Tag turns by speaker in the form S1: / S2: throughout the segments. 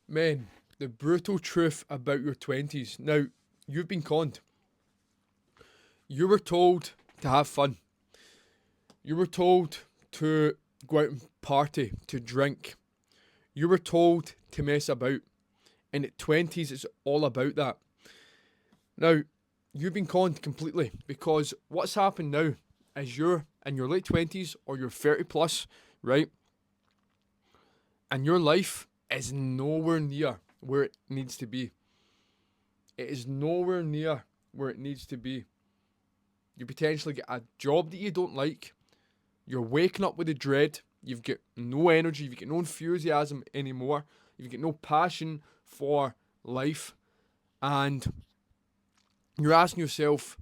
S1: Men, the brutal truth about your 20s. Now, you've been conned. You were told to have fun. You were told to go out and party, to drink. You were told to mess about. And at 20s, it's all about that. Now, you've been conned completely because what's happened now is you're in your late 20s or you're 30 plus, right? And your life is nowhere near where it needs to be. It is nowhere near where it needs to be. You potentially get a job that you don't like. You're waking up with a dread. You've got no energy. You've got no enthusiasm anymore. You've got no passion for life. And you're asking yourself,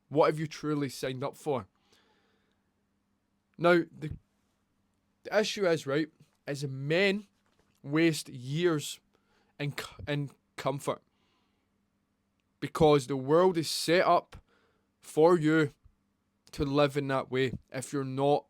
S1: what have you truly signed up for? Now, the issue is, right, is men waste years in comfort because the world is set up for you to live in that way if you're not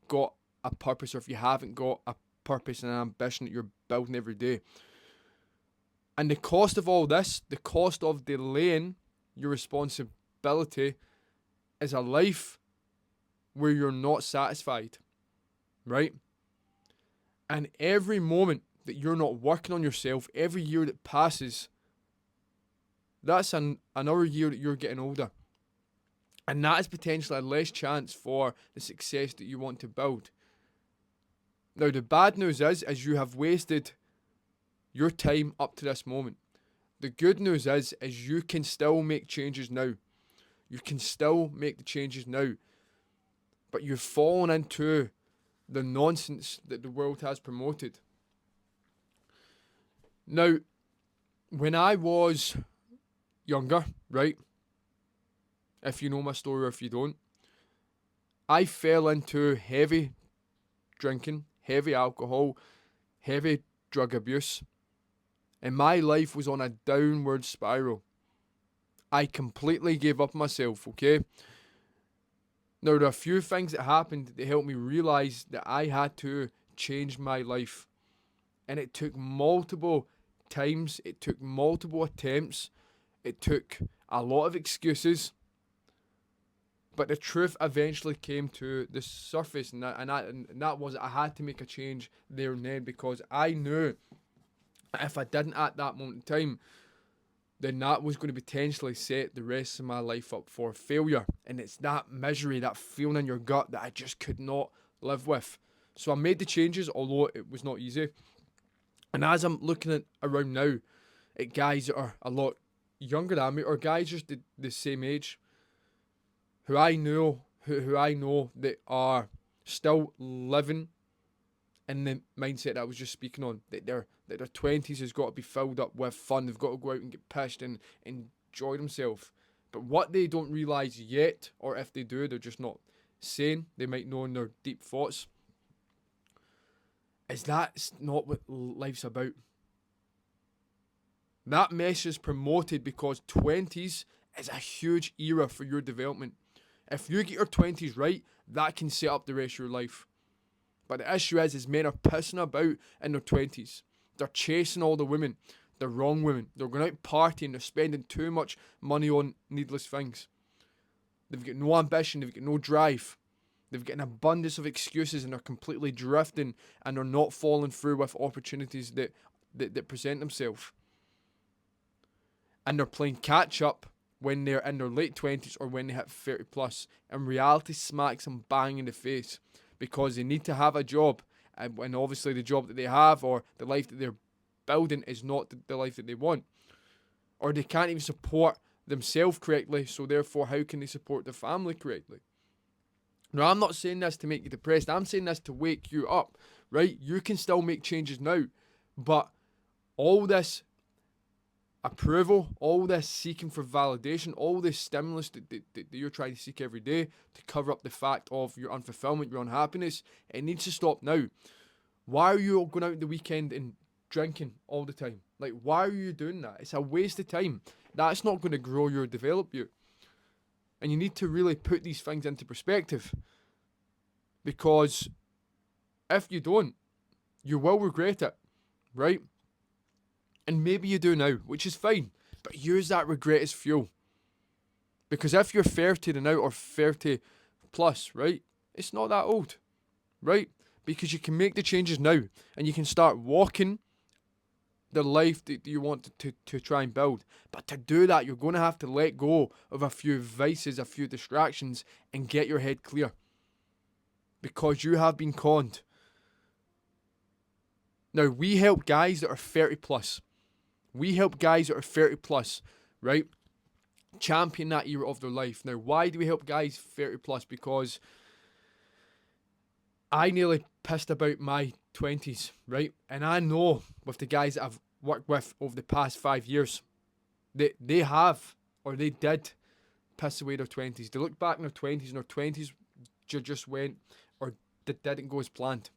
S1: got a purpose or if you haven't got a purpose and an ambition that you're building every day. And the cost of all this, the cost of delaying your responsibility is a life where you're not satisfied, right? And every moment that you're not working on yourself, every year that passes, that's another year that you're getting older. And that is potentially a less chance for the success that you want to build. Now, the bad news is you have wasted your time up to this moment. The good news is you can still make changes now. You can still make the changes now. But you've fallen into the nonsense that the world has promoted. Now, when I was younger, right? If you know my story or if you don't, I fell into heavy drinking, heavy alcohol, heavy drug abuse, and my life was on a downward spiral. I completely gave up myself, okay? Now, there are a few things that happened that helped me realize that I had to change my life. And it took multiple times, it took multiple attempts, it took a lot of excuses. But the truth eventually came to the surface, and that was I had to make a change there and then because I knew if I didn't at that moment in time, then that was going to potentially set the rest of my life up for failure. And it's that misery, that feeling in your gut that I just could not live with. So I made the changes, although it was not easy. And as I'm looking at around now at guys that are a lot younger than me, or guys just the same age, who I know that are still living in the mindset that I was just speaking on, that their 20s has got to be filled up with fun. They've got to go out and get pissed and enjoy themselves. But what they don't realise yet, or if they do, they're just not saying, they might know in their deep thoughts, is that's not what life's about. That message is promoted because 20s is a huge era for your development. If you get your 20s right, that can set up the rest of your life. But the issue is men are pissing about in their 20s. They're chasing all the women, the wrong women. They're going out partying, they're spending too much money on needless things. They've got no ambition, they've got no drive. They've got an abundance of excuses and they're completely drifting and they're not following through with opportunities that present themselves. And they're playing catch up when they're in their late 20s or when they hit 30 plus. And reality smacks them bang in the face because they need to have a job. And obviously the job that they have or the life that they're building is not the life that they want. Or they can't even support themselves correctly, so therefore how can they support their family correctly? Now, I'm not saying this to make you depressed. I'm saying this to wake you up, right? You can still make changes now, but all this approval, all this seeking for validation, all this stimulus that you're trying to seek every day to cover up the fact of your unfulfillment, your unhappiness, it needs to stop now. Why are you going out the weekend and drinking all the time? Like, why are you doing that? It's a waste of time. That's not going to grow you or develop you. And you need to really put these things into perspective. Because if you don't, you will regret it, right? And maybe you do now, which is fine. But use that regret as fuel. Because if you're 30 now or 30 plus, right, it's not that old, right? Because you can make the changes now and you can start walking the life that you want to try and build. But to do that, you're going to have to let go of a few vices, a few distractions, and get your head clear. Because you have been conned. Now, we help guys that are 30 plus. We help guys that are 30 plus, right? Champion that era of their life. Now, why do we help guys 30 plus? Because I nearly pissed about my 20s, right? And I know with the guys that I've worked with over the past 5 years, they have, or they did, piss away their 20s. They look back in their 20s and their 20s just went, or didn't go as planned.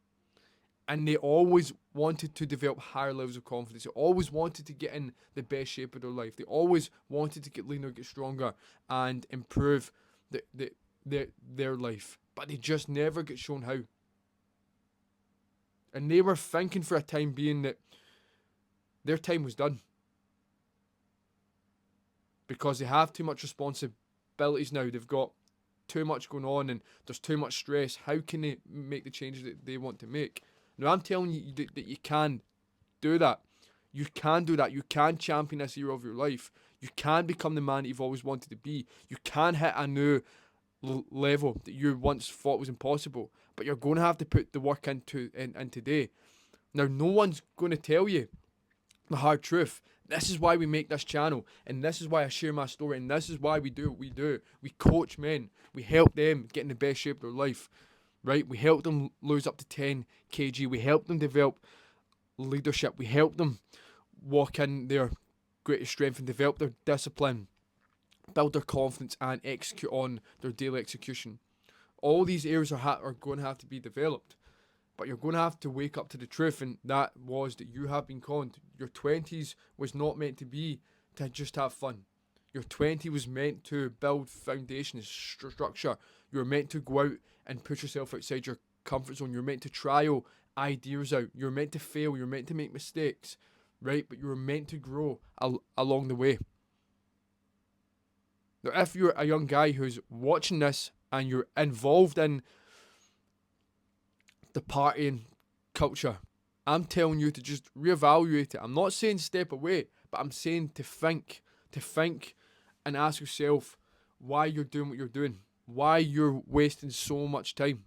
S1: And they always wanted to develop higher levels of confidence. They always wanted to get in the best shape of their life. They always wanted to get leaner, get stronger, and improve their life. But they just never get shown how. And they were thinking for a time being that their time was done. Because they have too much responsibilities now. They've got too much going on and there's too much stress. How can they make the changes that they want to make? Now, I'm telling you that you can do that. You can do that. You can champion this era of your life. You can become the man that you've always wanted to be. You can hit a new level that you once thought was impossible. But you're going to have to put the work in today. Now, no one's going to tell you the hard truth. This is why we make this channel. And this is why I share my story. And this is why we do what we do. We coach men. We help them get in the best shape of their life. Right? We help them lose up to 10 kg. We help them develop leadership. We help them walk in their greatest strength and develop their discipline, build their confidence, and execute on their daily execution. All these areas are going to have to be developed. But you're going to have to wake up to the truth, and that was that you have been conned. Your 20s was not meant to be to just have fun. Your 20 was meant to build foundations, structure. You were meant to go out and push yourself outside your comfort zone. You're meant to trial ideas out. You're meant to fail. You're meant to make mistakes, right? But you're meant to grow along the way. Now, if you're a young guy who's watching this and you're involved in the partying culture, I'm telling you to just reevaluate it. I'm not saying step away, but I'm saying to think and ask yourself why you're doing what you're doing, why you're wasting so much time.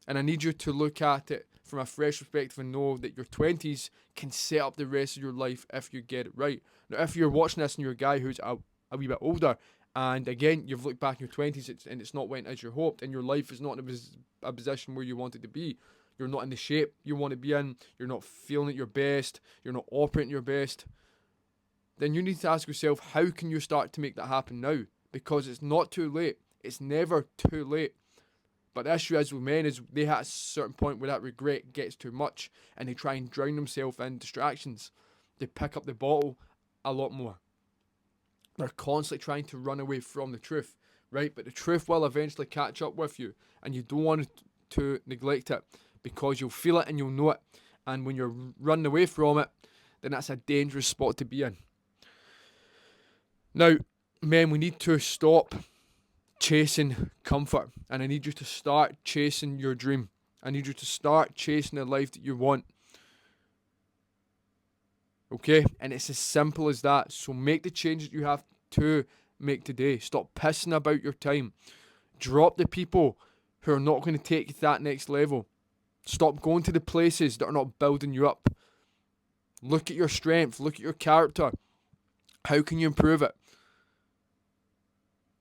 S1: And I need you to look at it from a fresh perspective and know that your 20s can set up the rest of your life if you get it right. Now, if you're watching this and you're a guy who's a wee bit older, and again, you've looked back in your 20s and it's not went as you hoped, and your life is not in a position where you want it to be. You're not in the shape you want to be in. You're not feeling at your best. You're not operating your best. Then you need to ask yourself, how can you start to make that happen now? Because it's not too late. It's never too late. But the issue is with men is they hit a certain point where that regret gets too much and they try and drown themselves in distractions. They pick up the bottle a lot more. They're constantly trying to run away from the truth, right? But the truth will eventually catch up with you, and you don't want to neglect it because you'll feel it and you'll know it. And when you're running away from it, then that's a dangerous spot to be in. Now, men, we need to stop chasing comfort, and I need you to start chasing your dream. I need you to start chasing the life that you want. Okay? And it's as simple as that. So make the changes you have to make today. Stop pissing about your time. Drop the people who are not going to take you to that next level. Stop going to the places that are not building you up. Look at your strength. Look at your character. How can you improve it?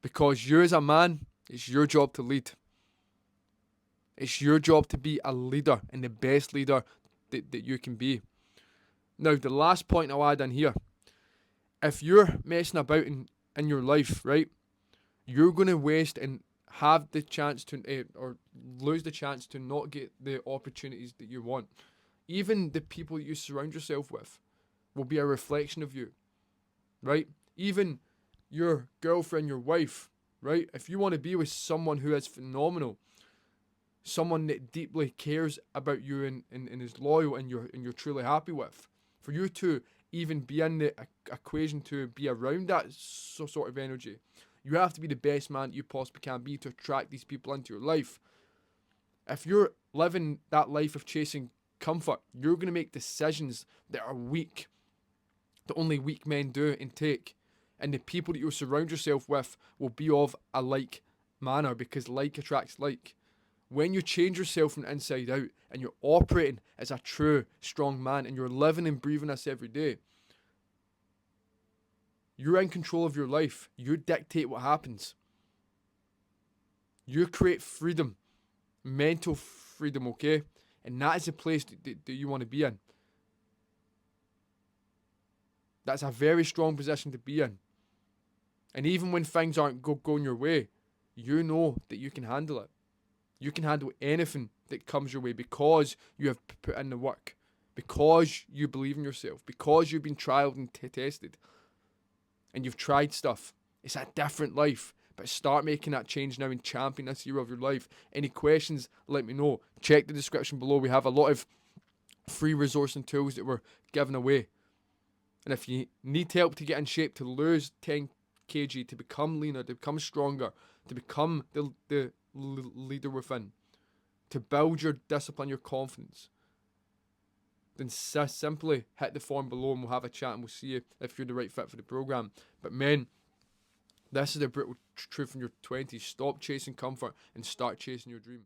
S1: Because you as a man, it's your job to lead. It's your job to be a leader and the best leader that you can be. Now, the last point I'll add in here. If you're messing about in your life, right, you're going to waste and have the chance to, or lose the chance to not get the opportunities that you want. Even the people that you surround yourself with will be a reflection of you, right? Even your girlfriend, your wife, right? If you want to be with someone who is phenomenal, someone that deeply cares about you and is loyal and you're truly happy with, for you to even be in the equation to be around that sort of energy. You have to be the best man that you possibly can be to attract these people into your life. If you're living that life of chasing comfort, you're going to make decisions that are weak, that only weak men do and take. And the people that you surround yourself with will be of a like manner, because like attracts like. When you change yourself from the inside out and you're operating as a true, strong man and you're living and breathing this every day, you're in control of your life. You dictate what happens. You create freedom, mental freedom, okay? And that is the place that you want to be in. That's a very strong position to be in. And even when things aren't going your way, you know that you can handle it. You can handle anything that comes your way because you have put in the work, because you believe in yourself, because you've been trialed and tested, and you've tried stuff. It's a different life, but start making that change now and champion this year of your life. Any questions, let me know. Check the description below. We have a lot of free resource and tools that we're giving away. And if you need help to get in shape, to lose 10 kg, to become leaner, to become stronger, to become the leader within, to build your discipline, your confidence, then simply hit the form below and we'll have a chat and we'll see you if you're the right fit for the program. But men, this is the brutal truth in your 20s. Stop chasing comfort and start chasing your dream.